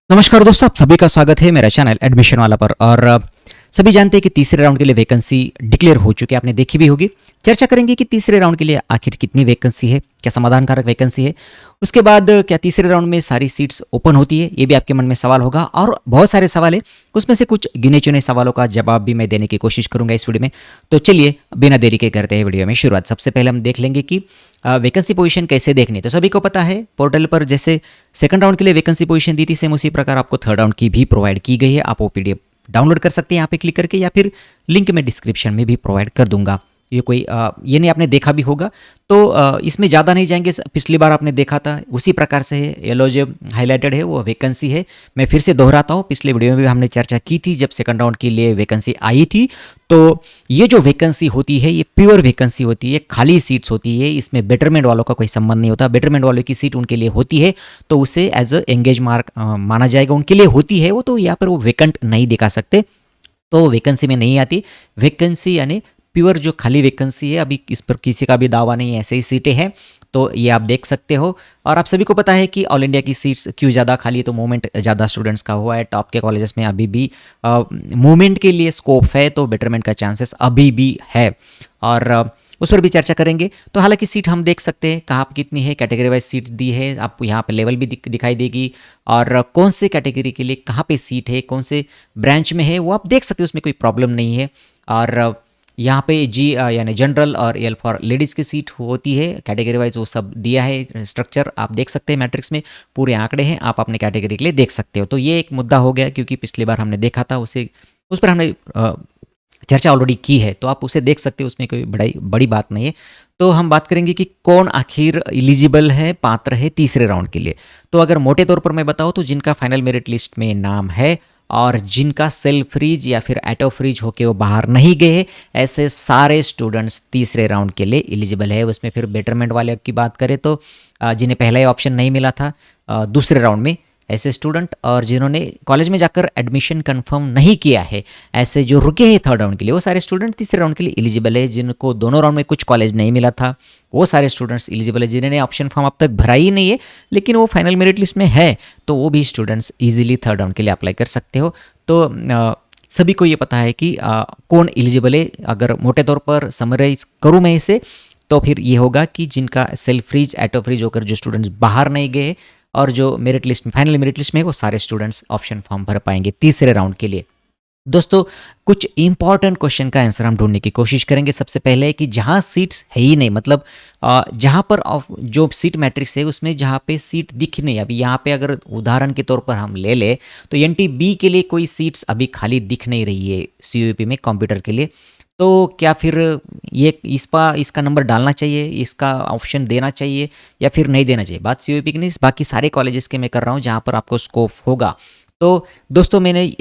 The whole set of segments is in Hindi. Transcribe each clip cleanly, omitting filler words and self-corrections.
नमस्कार दोस्तों, आप सभी का स्वागत है मेरा चैनल एडमिशन वाला पर। और सभी जानते हैं कि तीसरे राउंड के लिए वैकेंसी डिक्लेयर हो चुकी है, आपने देखी भी होगी। चर्चा करेंगे कि तीसरे राउंड के लिए आखिर कितनी वैकेंसी है, क्या समाधानकारक वैकेंसी है। उसके बाद क्या तीसरे राउंड में सारी सीट्स ओपन होती है, ये भी आपके मन में सवाल होगा। और बहुत सारे सवाल है, उसमें से कुछ गिने चुने सवालों का जवाब भी मैं देने की कोशिश करूंगा इस वीडियो में। तो चलिए बिना देरी के करते हैं वीडियो में शुरुआत। सबसे पहले हम देख लेंगे कि वैकेंसी पोजीशन कैसे देखनी है। तो सभी को पता है, पोर्टल पर जैसे सेकंड राउंड के लिए वैकेंसी पोजीशन दी थी, सेम उसी प्रकार आपको थर्ड राउंड की भी प्रोवाइड की गई है। आप वो पीडीएफ डाउनलोड कर सकते हैं यहाँ पे क्लिक करके, या फिर लिंक मैं डिस्क्रिप्शन में भी प्रोवाइड कर दूंगा। ये कोई ये नहीं, आपने देखा भी होगा। तो इसमें ज़्यादा नहीं जाएंगे, पिछली बार आपने देखा था उसी प्रकार से है। येलो जो हाईलाइटेड है वो वैकेंसी है। मैं फिर से दोहराता हूँ, पिछले वीडियो में भी हमने चर्चा की थी जब सेकंड राउंड के लिए वैकेंसी आई थी। तो ये जो वैकेंसी होती है ये प्योर वैकेंसी होती है, खाली सीट्स होती है। इसमें बेटरमेंट वालों का कोई संबंध नहीं होता। बेटरमेंट वालों की सीट उनके लिए होती है तो उसे एज अ एंगेज मार्क माना जाएगा, उनके लिए होती है वो। तो यहाँ पर वो वैकेंट नहीं दिखा सकते, तो वैकेंसी में नहीं आती। वैकेंसी यानी प्योर जो खाली वैकेंसी है, अभी इस पर किसी का भी दावा नहीं है, ऐसे ही सीटें हैं। तो ये आप देख सकते हो। और आप सभी को पता है कि ऑल इंडिया की सीट्स क्यों ज़्यादा खाली है, तो मूवमेंट ज़्यादा स्टूडेंट्स का हुआ है। टॉप के कॉलेजेस में अभी भी मूवमेंट के लिए स्कोप है, तो बेटरमेंट का चांसेस अभी भी है। और उस पर भी चर्चा करेंगे। तो हालांकि सीट हम देख सकते हैं कहाँ पर कितनी है, कैटेगरी वाइज सीट दी है आपको, यहाँ पे लेवल भी दिखाई देगी। और कौन से कैटेगरी के लिए कहाँ पे सीट है, कौन से ब्रांच में है, वो आप देख सकते हो, उसमें कोई प्रॉब्लम नहीं है। और यहाँ पे जी यानी जनरल और एल फॉर लेडीज़ की सीट होती है, कैटेगरी वाइज वो सब दिया है। स्ट्रक्चर आप देख सकते हैं, मैट्रिक्स में पूरे आंकड़े हैं, आप अपने कैटेगरी के लिए देख सकते हो। तो ये एक मुद्दा हो गया, क्योंकि पिछली बार हमने देखा था, उस पर हमने चर्चा ऑलरेडी की है, तो आप उसे देख सकते हो, उसमें कोई बड़ी बात नहीं है। तो हम बात करेंगे कि कौन आखिर एलिजिबल है, पात्र है तीसरे राउंड के लिए। तो अगर मोटे तौर पर मैं बताऊँ तो जिनका फाइनल मेरिट लिस्ट में नाम है और जिनका सेल्फ फ्रीज या फिर एटो फ्रीज होके वो बाहर नहीं गए, ऐसे सारे स्टूडेंट्स तीसरे राउंड के लिए एलिजिबल है। उसमें फिर बेटरमेंट वाले की बात करें तो जिन्हें पहला ही ऑप्शन नहीं मिला था दूसरे राउंड में, ऐसे स्टूडेंट, और जिन्होंने कॉलेज में जाकर एडमिशन कंफर्म नहीं किया है, ऐसे जो रुके हैं थर्ड राउंड के लिए, वो सारे स्टूडेंट तीसरे राउंड के लिए एलिजिबल है। जिनको दोनों राउंड में कुछ कॉलेज नहीं मिला था, वो सारे स्टूडेंट्स एलिजिबल है। जिन्होंने ऑप्शन फॉर्म अब तक भरा ही नहीं है लेकिन वो फाइनल मेरिट लिस्ट में है, तो वो भी स्टूडेंट्स ईजिली थर्ड राउंड के लिए अप्लाई कर सकते हो। तो सभी को ये पता है कि कौन एलिजिबल है। अगर मोटे तौर पर समराइज करूँ मैं इसे, तो फिर ये होगा कि जिनका सेल्फ फ्रीज एटो फ्रीज होकर जो स्टूडेंट्स बाहर नहीं गए और जो मेरिट लिस्ट में फाइनल मेरिट लिस्ट में है, वो सारे स्टूडेंट्स ऑप्शन फॉर्म भर पाएंगे तीसरे राउंड के लिए। दोस्तों, कुछ इंपॉर्टेंट क्वेश्चन का आंसर हम ढूंढने की कोशिश करेंगे। सबसे पहले कि जहां सीट्स है ही नहीं, मतलब जहां पर जो सीट मैट्रिक्स है उसमें जहां पे सीट दिख नहीं, अभी यहाँ पे अगर उदाहरण के तौर पर हम ले ले तो एनटीबी के लिए कोई सीट्स अभी खाली दिख नहीं रही है सीयूपी में कंप्यूटर के लिए। तो क्या फिर ये इसका नंबर डालना चाहिए, इसका ऑप्शन देना चाहिए या फिर नहीं देना चाहिए? बात सीयूपी की नहीं, बाकी सारे कॉलेजेस के मैं कर रहा हूँ जहाँ पर आपको स्कोप होगा। तो दोस्तों, मैंने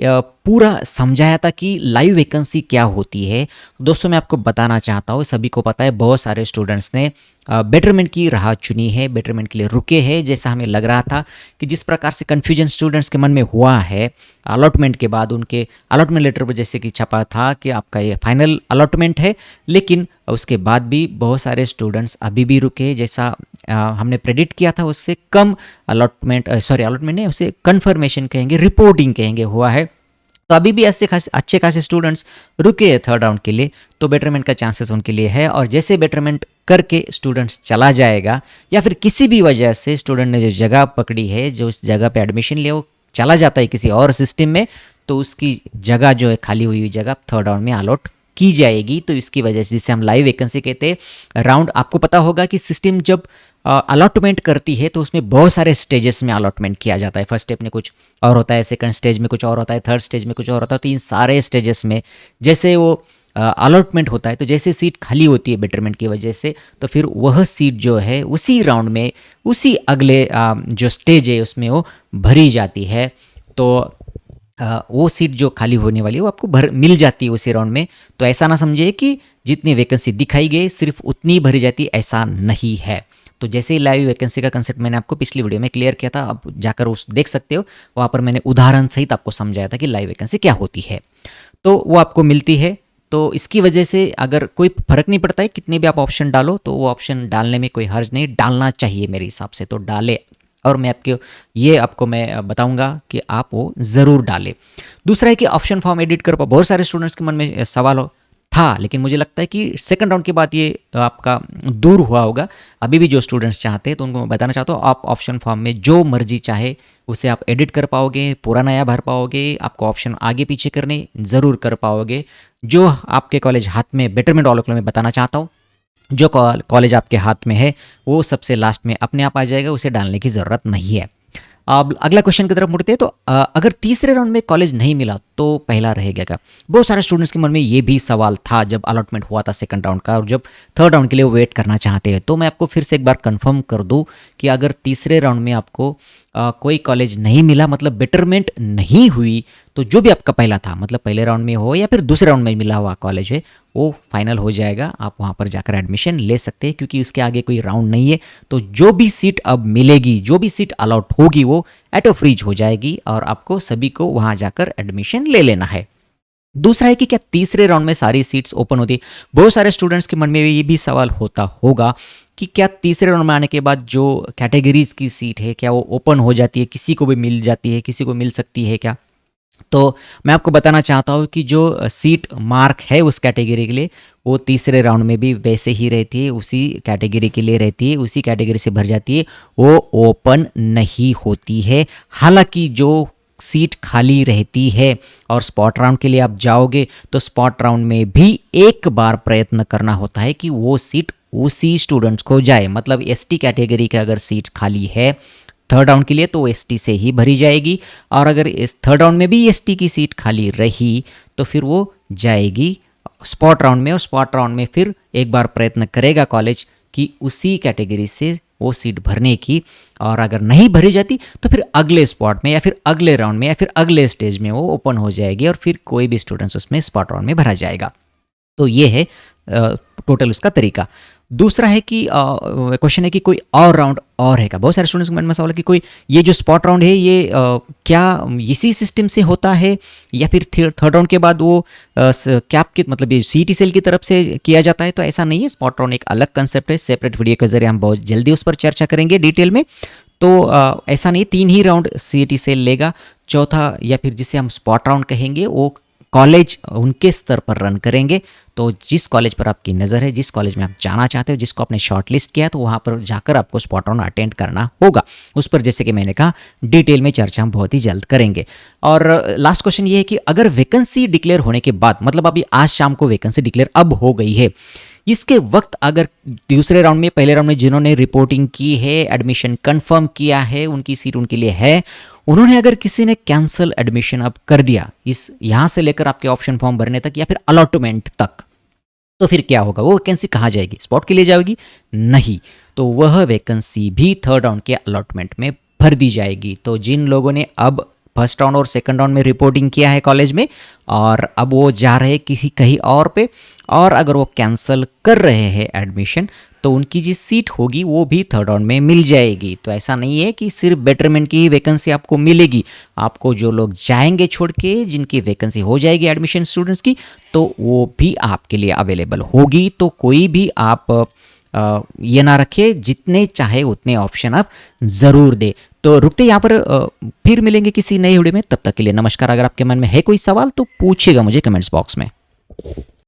पूरा समझाया था कि लाइव वैकेंसी क्या होती है। दोस्तों, मैं आपको बताना चाहता हूँ, सभी को पता है बहुत सारे स्टूडेंट्स ने बेटरमेंट की राह चुनी है, बेटरमेंट के लिए रुके हैं। जैसा हमें लग रहा था कि जिस प्रकार से कन्फ्यूजन स्टूडेंट्स के मन में हुआ है अलॉटमेंट के बाद, उनके अलॉटमेंट लेटर पर जैसे कि छपा था कि आपका ये फाइनल अलॉटमेंट है, लेकिन उसके बाद भी बहुत सारे स्टूडेंट्स अभी भी रुके। जैसा हमने प्रेडिक्ट किया था उससे कम अलॉटमेंट नहीं, उसे कन्फर्मेशन कहेंगे, रिपोर्टिंग कहेंगे, हुआ है। तो अभी भी ऐसे अच्छे खासे स्टूडेंट्स रुके हैं थर्ड राउंड के लिए, तो बेटरमेंट का चांसेस उनके लिए है। और जैसे बेटरमेंट करके स्टूडेंट्स चला जाएगा, या फिर किसी भी वजह से स्टूडेंट ने जो जगह पकड़ी है, जो उस जगह पे एडमिशन लिया, वो चला जाता है किसी और सिस्टम में, तो उसकी जगह जो है, खाली हुई जगह थर्ड राउंड में अलॉट की जाएगी। तो इसकी वजह से, जिसे हम लाइव वैकेंसी कहते हैं, राउंड, आपको पता होगा कि सिस्टम जब अलॉटमेंट करती है तो उसमें बहुत सारे स्टेजेस में अलॉटमेंट किया जाता है। फर्स्ट स्टेप में कुछ और होता है, सेकंड स्टेज में कुछ और होता है, थर्ड स्टेज में कुछ और होता है। तो इन सारे स्टेजेस में जैसे वो अलॉटमेंट होता है, तो जैसे सीट खाली होती है बेटरमेंट की वजह से, तो फिर वह सीट जो है उसी राउंड में, उसी अगले जो स्टेज है उसमें वो भरी जाती है। तो वो सीट जो खाली होने वाली है वो आपको मिल जाती है उसी राउंड में। तो ऐसा ना समझिए कि जितनी वैकेंसी दिखाई गई सिर्फ उतनी भरी जाती, ऐसा नहीं है। तो जैसे ही लाइव वैकेंसी का कंसेप्ट मैंने आपको पिछली वीडियो में क्लियर किया था, आप जाकर उस देख सकते हो, वहाँ पर मैंने उदाहरण सहित आपको समझाया था कि लाइव वैकेंसी क्या होती है। तो वो आपको मिलती है। तो इसकी वजह से अगर कोई फ़र्क नहीं पड़ता है कितने भी आप ऑप्शन डालो, तो वो ऑप्शन डालने में कोई हर्ज नहीं, डालना चाहिए मेरे हिसाब से, तो डाले और मैं आपको मैं बताऊंगा कि आप वो ज़रूर डालें। दूसरा है कि ऑप्शन फॉर्म एडिट कर पाओ। बहुत सारे स्टूडेंट्स के मन में सवाल था, लेकिन मुझे लगता है कि सेकंड राउंड के बाद ये आपका दूर हुआ होगा। अभी भी जो स्टूडेंट्स चाहते हैं तो उनको मैं बताना चाहता हूँ, आप ऑप्शन फॉर्म में जो मर्जी चाहे उसे आप एडिट कर पाओगे, पूरा नया भर पाओगे, आपको ऑप्शन आगे पीछे करने ज़रूर कर पाओगे। जो आपके कॉलेज हाथ में बेटरमेंट वालों को मैं बताना चाहता हूँ, जो कॉलेज आपके हाथ में है वो सबसे लास्ट में अपने आप आ जाएगा, उसे डालने की ज़रूरत नहीं है। अब अगला क्वेश्चन की तरफ मुड़ते हैं। तो अगर तीसरे राउंड में कॉलेज नहीं मिला तो पहला रहेगा क्या? बहुत सारे स्टूडेंट्स के मन में ये भी सवाल था जब अलॉटमेंट हुआ था सेकंड राउंड का, और जब थर्ड राउंड के लिए वेट करना चाहते हैं। तो मैं आपको फिर से एक बार कंफर्म कर दूं कि अगर तीसरे राउंड में आपको कोई कॉलेज नहीं मिला, मतलब बेटरमेंट नहीं हुई, तो जो भी आपका पहला था, मतलब पहले राउंड में हो या फिर दूसरे राउंड में मिला हुआ कॉलेज है, वो फाइनल हो जाएगा। आप वहाँ पर जाकर एडमिशन ले सकते हैं, क्योंकि उसके आगे कोई राउंड नहीं है। तो जो भी सीट अब मिलेगी, जो भी सीट अलॉट होगी, वो ऑटो फ्रीज हो जाएगी और आपको सभी को वहाँ जाकर एडमिशन ले लेना है। दूसरा है कि क्या तीसरे राउंड में सारी सीट्स ओपन होती? बहुत सारे स्टूडेंट्स के मन में ये भी सवाल होता होगा कि क्या तीसरे राउंड में आने के बाद जो कैटेगरीज की सीट है क्या वो ओपन हो जाती है, किसी को भी मिल जाती है, किसी को मिल सकती है क्या? तो मैं आपको बताना चाहता हूँ कि जो सीट मार्क है उस कैटेगरी के लिए, वो तीसरे राउंड में भी वैसे ही रहती है, उसी कैटेगरी के लिए रहती है, उसी कैटेगरी से भर जाती है, वो ओपन नहीं होती है। हालांकि जो सीट खाली रहती है और स्पॉट राउंड के लिए आप जाओगे तो स्पॉट राउंड में भी एक बार प्रयत्न करना होता है कि वो सीट उसी स्टूडेंट्स को जाए। मतलब एसटी कैटेगरी का अगर सीट खाली है थर्ड राउंड के लिए तो एसटी से ही भरी जाएगी, और अगर इस थर्ड राउंड में भी एसटी की सीट खाली रही तो फिर वो जाएगी स्पॉट राउंड में, और स्पॉट राउंड में फिर एक बार प्रयत्न करेगा कॉलेज कि उसी कैटेगरी से वो सीट भरने की, और अगर नहीं भरी जाती तो फिर अगले स्पॉट में या फिर अगले राउंड में या फिर अगले स्टेज में वो ओपन हो जाएगी और फिर कोई भी स्टूडेंट्स उसमें स्पॉट राउंड में भरा जाएगा। तो ये है टोटल उसका तरीका। दूसरा है कि क्वेश्चन है कि कोई और राउंड और है क्या? बहुत सारे स्टूडेंट्स के मन में सवाल है कि कोई ये जो स्पॉट राउंड है ये क्या इसी सिस्टम से होता है या फिर थर्ड राउंड के बाद वो क्या आपके मतलब ये सीटी सेल की तरफ से किया जाता है? तो ऐसा नहीं है। स्पॉट राउंड एक अलग कंसेप्ट है, सेपरेट वीडियो के जरिए हम बहुत जल्दी उस पर चर्चा करेंगे डिटेल में। तो ऐसा नहीं, 3 ही राउंड सीटी सेल लेगा। चौथा या फिर जिसे हम स्पॉट राउंड कहेंगे वो कॉलेज उनके स्तर पर रन करेंगे। तो जिस कॉलेज पर आपकी नज़र है, जिस कॉलेज में आप जाना चाहते हो, जिसको आपने शॉर्ट लिस्ट किया, तो वहाँ पर जाकर आपको स्पॉट राउंड अटेंड करना होगा। उस पर जैसे कि मैंने कहा डिटेल में चर्चा हम बहुत ही जल्द करेंगे। और लास्ट क्वेश्चन ये है कि अगर वैकेंसी डिक्लेयर होने के बाद, मतलब अभी आज शाम को वैकेंसी डिक्लेयर अब हो गई है, इसके वक्त अगर दूसरे राउंड में पहले राउंड में जिन्होंने रिपोर्टिंग की है, एडमिशन कंफर्म किया है, उनकी सीट उनके लिए है, उन्होंने अगर किसी ने कैंसिल एडमिशन अब कर दिया इस यहाँ से लेकर आपके ऑप्शन फॉर्म भरने तक या फिर अलॉटमेंट तक, तो फिर क्या होगा? वो वैकेंसी कहाँ जाएगी? स्पॉट के लिए जाएगी? नहीं, तो वह वैकेंसी भी थर्ड राउंड के अलॉटमेंट में भर दी जाएगी। तो जिन लोगों ने अब फर्स्ट राउंड और सेकंड राउंड में रिपोर्टिंग किया है कॉलेज में और अब वो जा रहे हैं किसी कहीं और पे, और अगर वो कैंसिल कर रहे हैं एडमिशन, तो उनकी जो सीट होगी वो भी थर्ड राउंड में मिल जाएगी। तो ऐसा नहीं है कि सिर्फ बेटरमेंट की ही वैकेंसी आपको मिलेगी। आपको जो लोग जाएंगे छोड़ के, जिनकी वैकेंसी हो जाएगी एडमिशन स्टूडेंट्स की, तो वो भी आपके लिए अवेलेबल होगी। तो कोई भी आप ये ना रखिए, जितने चाहे उतने ऑप्शन आप ज़रूर दे। तो रुकते यहाँ पर फिर मिलेंगे किसी नए वीडियो में। तब तक के लिए नमस्कार। अगर आपके मन में है कोई सवाल तो पूछिएगा मुझे कमेंट्स बॉक्स में।